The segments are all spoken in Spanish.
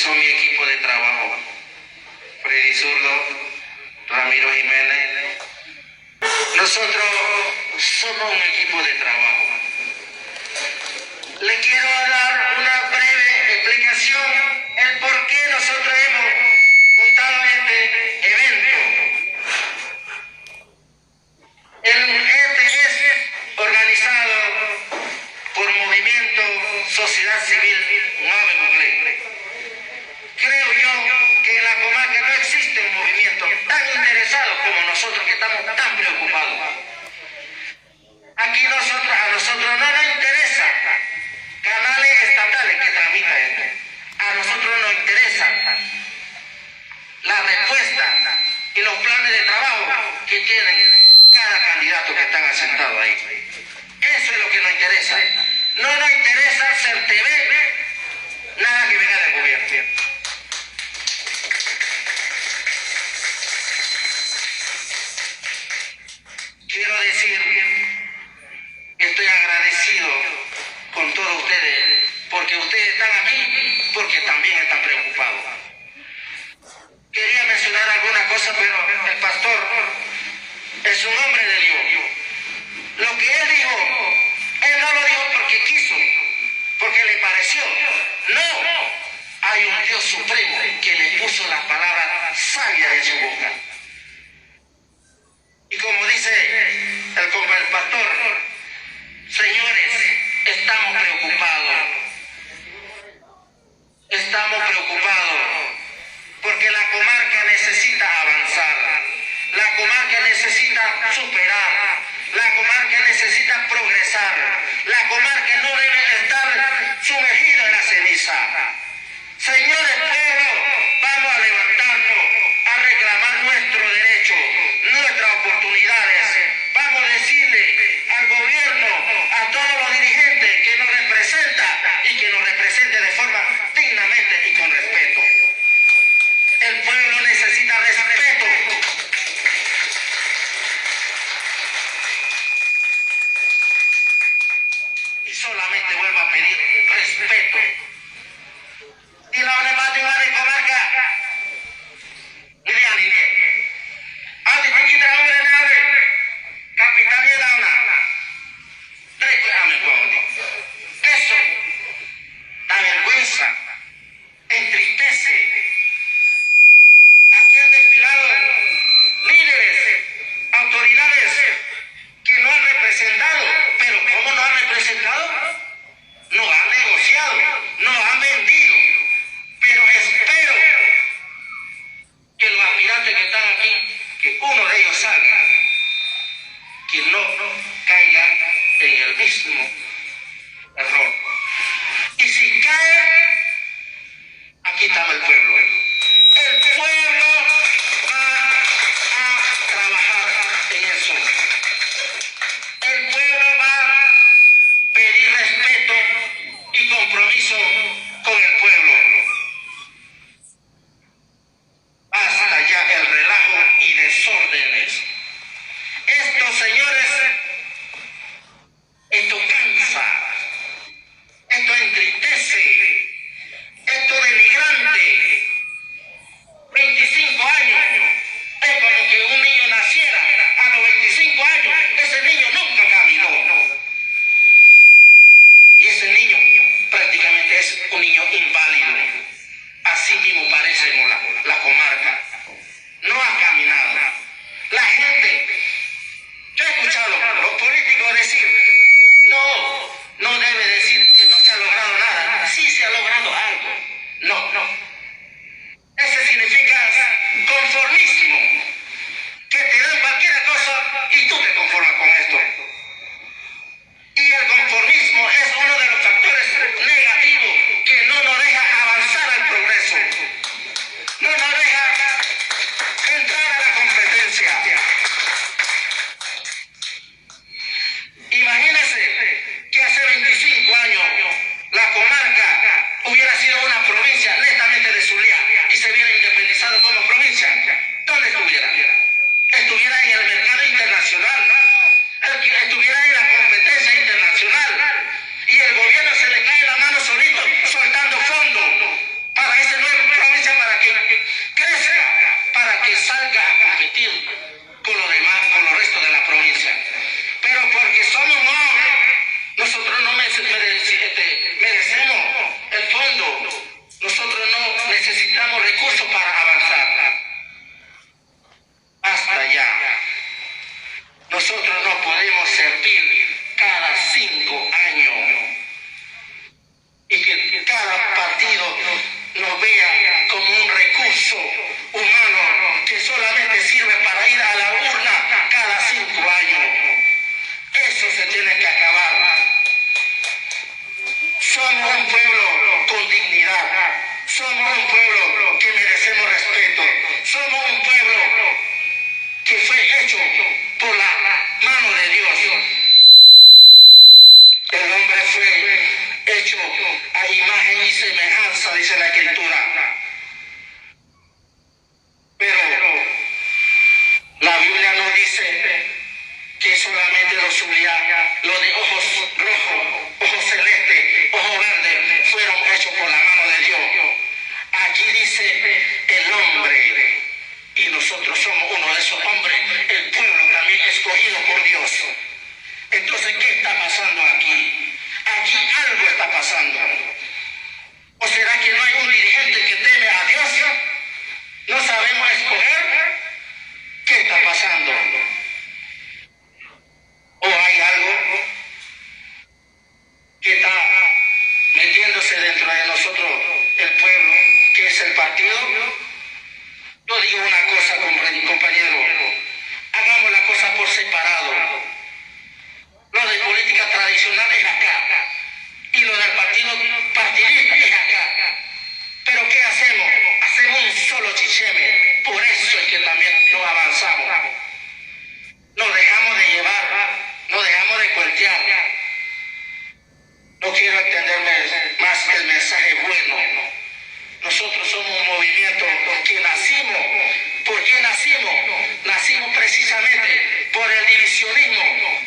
son mi equipo de trabajo. Freddy Zurdo, Ramiro Jiménez. Nosotros somos un equipo de trabajo. Le quiero dar una breve explicación el por qué nosotros hemos montado este evento. Este es organizado por Movimiento Sociedad Civil Nueve Buglé. Creo yo que en la comarca no existe un movimiento tan interesado como nosotros, que estamos tan preocupados. Aquí a nosotros no nos interesa canales estatales que transmitan esto. A nosotros nos interesa la respuesta y los planes de trabajo que tienen cada candidato que están asentados ahí. Eso es lo que nos interesa. No nos interesa ser TV, nada que venga del gobierno. Quiero decir que estoy agradecido con todos ustedes, porque ustedes están aquí, porque también están preocupados. Quería mencionar alguna cosa, pero el pastor es un hombre de Dios. Lo que él dijo, él no lo dijo porque quiso, porque le pareció. No, hay un Dios supremo que le puso las palabras sabias en su boca. Y como dice el pastor, señores, estamos preocupados. Estamos preocupados porque la comarca necesita avanzar. La comarca necesita superar. La comarca necesita progresar. La comarca no debe estar sumergida en la ceniza. Señores pueblo, vamos a levantarnos, a reclamar nuestro derecho, nuestras oportunidades. Vamos a decirle al gobierno, a todos los dirigentes que nos representa y que nos represente de forma dignamente y con respeto. El pueblo necesita respeto. un pueblo que merecemos respeto. Somos un pueblo que fue hecho por la mano de Dios. El hombre fue hecho a imagen y semejanza, dice la Escritura. Pero la Biblia nos dice que solamente los los de ojos rojos, ojos celestes, ojos verdes, fueron hechos por la mano de Dios. Aquí dice el hombre, y nosotros somos uno de esos hombres, el pueblo también escogido por Dios. Entonces, ¿qué está pasando aquí? Aquí algo está pasando. ¿O será que no hay un dirigente que teme a Dios? ¿No sabemos escoger? ¿Qué está pasando? ¿O hay algo que está metiéndose dentro de nosotros, el pueblo, que es el partido? Yo digo una cosa, compañero, hagamos la cosa por separado. Lo de política tradicional es acá, y lo del partido partidista es acá. Pero ¿qué hacemos? Hacemos un solo chicheme. Por eso es que también no avanzamos. Nos dejamos de llevar, nos dejamos de cuentear. No quiero extenderme más, el mensaje bueno. Nosotros somos un movimiento que nacimos. ¿Por qué nacimos? Nacimos precisamente por el divisionismo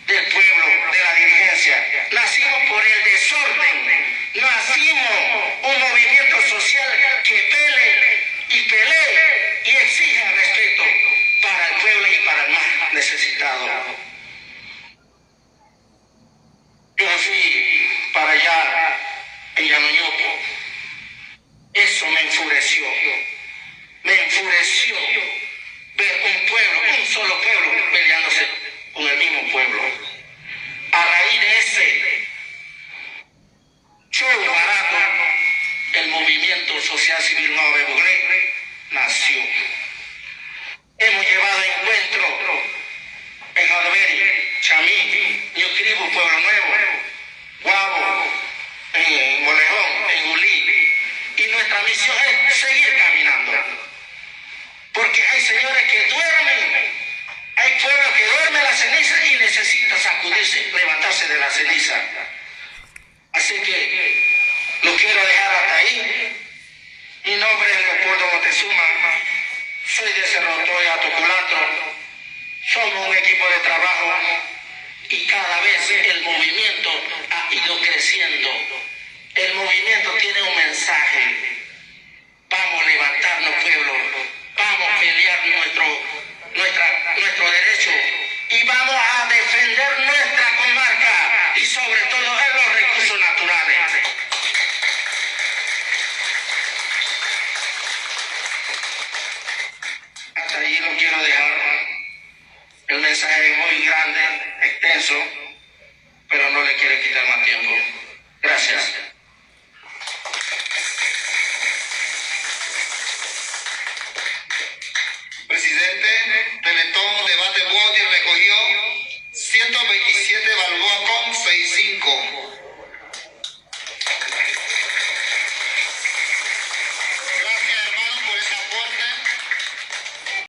del pueblo, de la dirigencia. Nacimos por el desorden. Nacimos un movimiento social que pelee y exija respeto para el pueblo y para el más necesitado. Yo fui para allá en Llanoñopo. Eso me enfureció. Me enfureció ver un pueblo, un solo pueblo, peleándose con el mismo pueblo. A raíz de ese show barato, el movimiento social civil Nuevo de Buglé nació. Hemos llevado encuentros en Adveri, Chamí, Ñucribu, Pueblo Nuevo, Guabo, en Molejón, en Ulí. Y nuestra misión es seguir caminando. Porque hay señores que duermen, hay pueblos que duermen la ceniza y necesitan sacudirse, levantarse de la ceniza. Así que lo quiero dejar hasta ahí. Mi nombre es Leopoldo Montezuma, soy de Cerro Toya, Toculatro. Somos un equipo de trabajo y cada vez el movimiento ha ido creciendo. El movimiento tiene un mensaje. Vamos a levantarnos, pueblo. Vamos a pelear nuestro derecho y vamos a defender nuestra comarca y sobre todo en los recursos naturales. Hasta allí lo quiero dejar. El mensaje es muy grande, extenso, pero no le quiero quitar más tiempo.